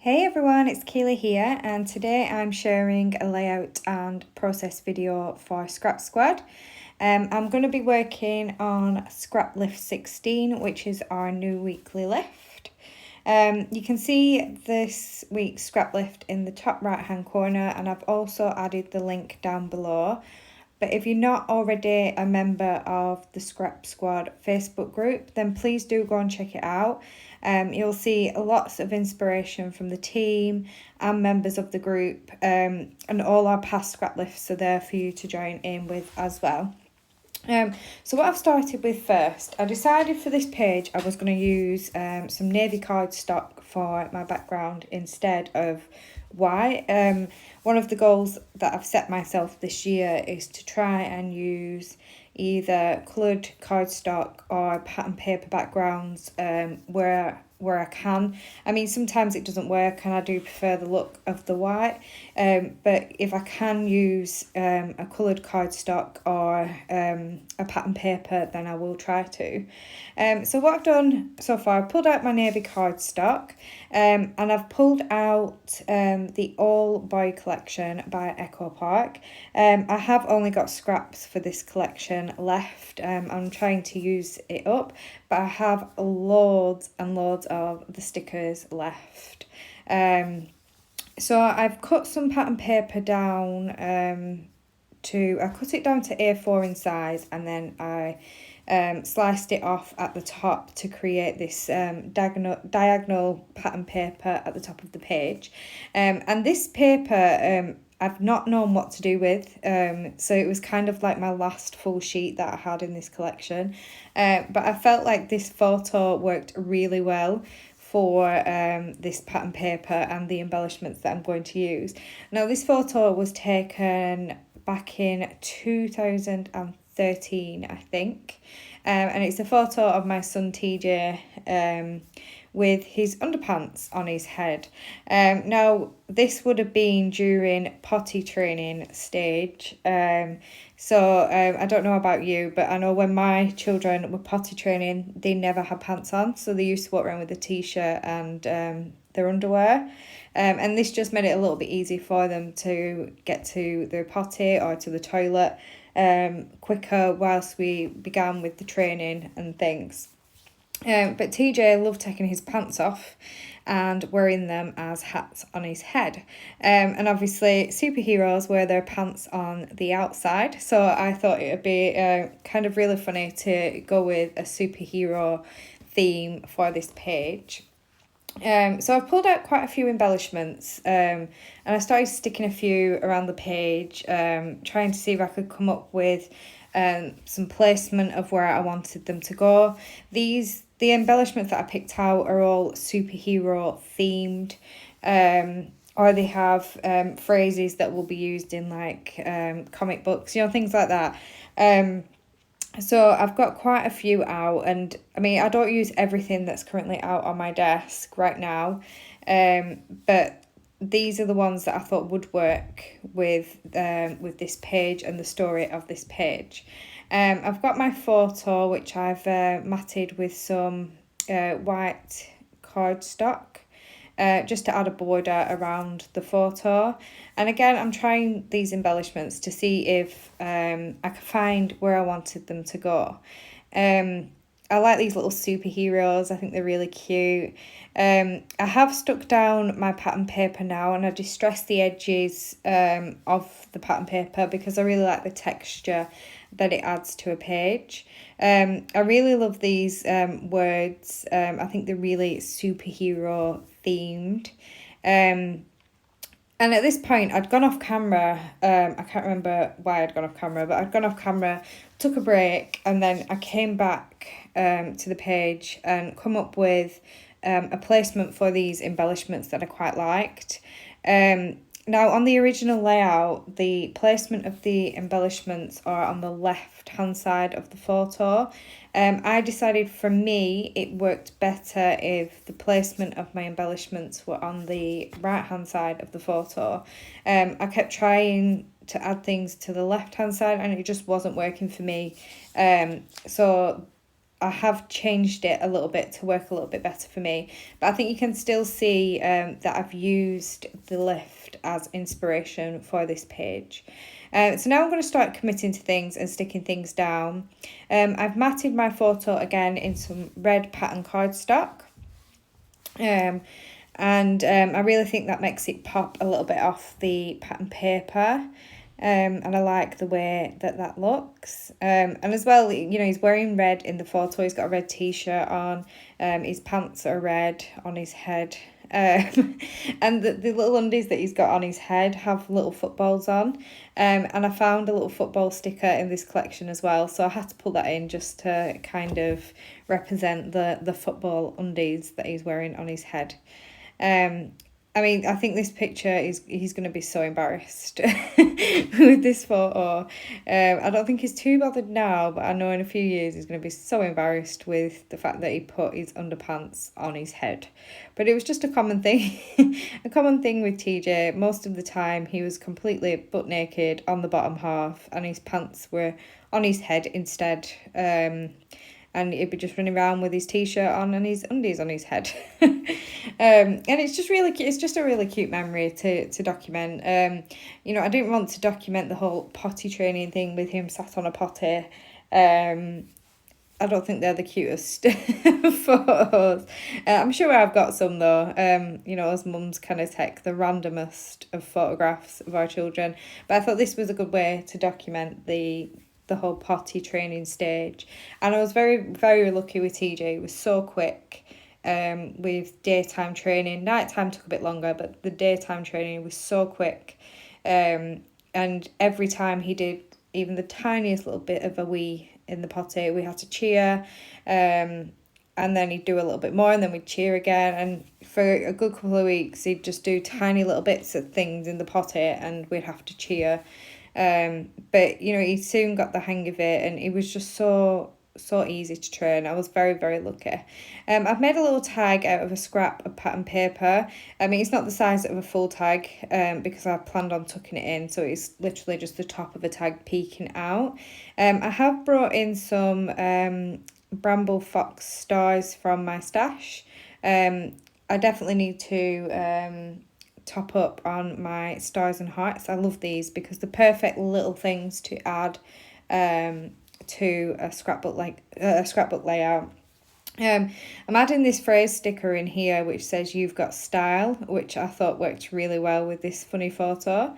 Hey everyone, it's Keela here, and today I'm sharing a layout and process video for Scrap Squad. I'm going to be working on Scraplift 16, which is our new weekly lift. You can see this week's Scraplift in the top right hand corner, and I've also added the link down below. But if you're not already a member of the Scrap Squad Facebook group, then please do go and check it out. You'll see lots of inspiration from the team and members of the group, and all our past scrap lifts are there for you to join in with as well. So what I've started with first, I decided for this page I was going to use some navy cardstock for my background instead of white. One of the goals that I've set myself this year is to try and use either coloured cardstock or pattern paper backgrounds where I can. I mean, sometimes it doesn't work and I do prefer the look of the white, but if I can use a coloured cardstock or a pattern paper, then I will try to. So what I've done so far, I've pulled out my navy cardstock, and I've pulled out the All Boy collection by Echo Park. I have only got scraps for this collection left. I'm trying to use it up, but I have loads and loads of the stickers left. So I've cut some pattern paper down I cut it down to A4 in size, and then I sliced it off at the top to create this diagonal pattern paper at the top of the page. And this paper I've not known what to do with, so it was kind of like my last full sheet that I had in this collection, but I felt like this photo worked really well for this pattern paper and the embellishments that I'm going to use. Now this photo was taken back in 2013, I think, and it's a photo of my son TJ with his underpants on his head. Now this would have been during potty training stage, so I don't know about you, but I know when my children were potty training, they never had pants on, so they used to walk around with a t-shirt and their underwear. And this just made it a little bit easy for them to get to their potty or to the toilet quicker whilst we began with the training and things. But TJ loved taking his pants off and wearing them as hats on his head. And obviously superheroes wear their pants on the outside, so I thought it would be kind of really funny to go with a superhero theme for this page. So I've pulled out quite a few embellishments, and I started sticking a few around the page, trying to see if I could come up with some placement of where I wanted them to go. The embellishments that I picked out are all superhero themed, or they have phrases that will be used in like comic books, things like that. So I've got quite a few out, and I mean, I don't use everything that's currently out on my desk right now, but these are the ones that I thought would work with this page and the story of this page. I've got my photo, which I've matted with some white cardstock, just to add a border around the photo. And again, I'm trying these embellishments to see if I can find where I wanted them to go. I like these little superheroes. I think they're really cute. I have stuck down my pattern paper now, and I distressed the edges of the pattern paper because I really like the texture that it adds to a page. I really love these words. I think they're really superhero themed. And at this point, I'd gone off camera. I can't remember why I'd gone off camera, but I'd gone off camera, took a break, and then I came back to the page and come up with a placement for these embellishments that I quite liked. Now, on the original layout, the placement of the embellishments are on the left-hand side of the photo. I decided for me it worked better if the placement of my embellishments were on the right-hand side of the photo. I kept trying to add things to the left-hand side and it just wasn't working for me. So I have changed it a little bit to work a little bit better for me. But I think you can still see that I've used the lift as inspiration for this page. So now I'm going to start committing to things and sticking things down. I've matted my photo again in some red pattern cardstock. I really think that makes it pop a little bit off the pattern paper. And I like the way that looks. And as well, you know, he's wearing red in the photo. He's got a red t-shirt on. His pants are red on his head. And the little undies that he's got on his head have little footballs on. And I found a little football sticker in this collection as well. So I had to pull that in just to kind of represent the football undies that he's wearing on his head. I mean, I think this picture he's going to be so embarrassed with this photo. I don't think he's too bothered now, but I know in a few years he's going to be so embarrassed with the fact that he put his underpants on his head. But it was just a common thing, a common thing with TJ. Most of the time he was completely butt naked on the bottom half and his pants were on his head instead. And he'd be just running around with his t-shirt on and his undies on his head. And it's just really cute. It's just a really cute memory to document. You know, I didn't want to document the whole potty training thing with him sat on a potty. I don't think they're the cutest photos. I'm sure I've got some though. You know, as mums kind of take the randomest of photographs of our children. But I thought this was a good way to document the whole potty training stage. And I was very, very lucky with TJ. It was so quick with daytime training. Nighttime took a bit longer, but the daytime training was so quick. And every time he did even the tiniest little bit of a wee in the potty, we had to cheer. And then he'd do a little bit more and then we'd cheer again. And for a good couple of weeks, he'd just do tiny little bits of things in the potty and we'd have to cheer. But you know, he soon got the hang of it and it was just so easy to train. I was very, very lucky. I've made a little tag out of a scrap of pattern paper. I mean, it's not the size of a full tag because I planned on tucking it in, so it's literally just the top of a tag peeking out. I have brought in some bramble fox stars from my stash. I definitely need to top up on my stars and hearts. I love these because they're perfect little things to add to a scrapbook layout. I'm adding this phrase sticker in here which says "You've got style," which I thought worked really well with this funny photo.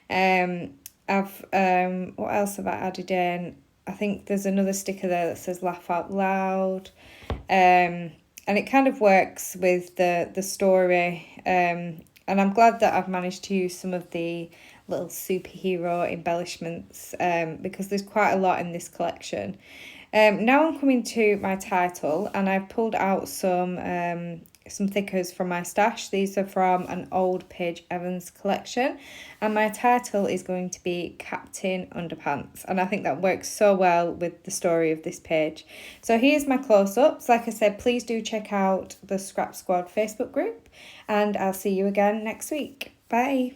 What else have I added in? I think there's another sticker there that says "Laugh out loud." And it kind of works with the story. And I'm glad that I've managed to use some of the little superhero embellishments because there's quite a lot in this collection. Now I'm coming to my title and I've pulled out some thickers from my stash. These are from an old Paige Evans collection and my title is going to be Captain Underpants, and I think that works so well with the story of this page. So here's my close-ups. Like I said, please do check out the Scrap Squad Facebook group and I'll see you again next week. Bye.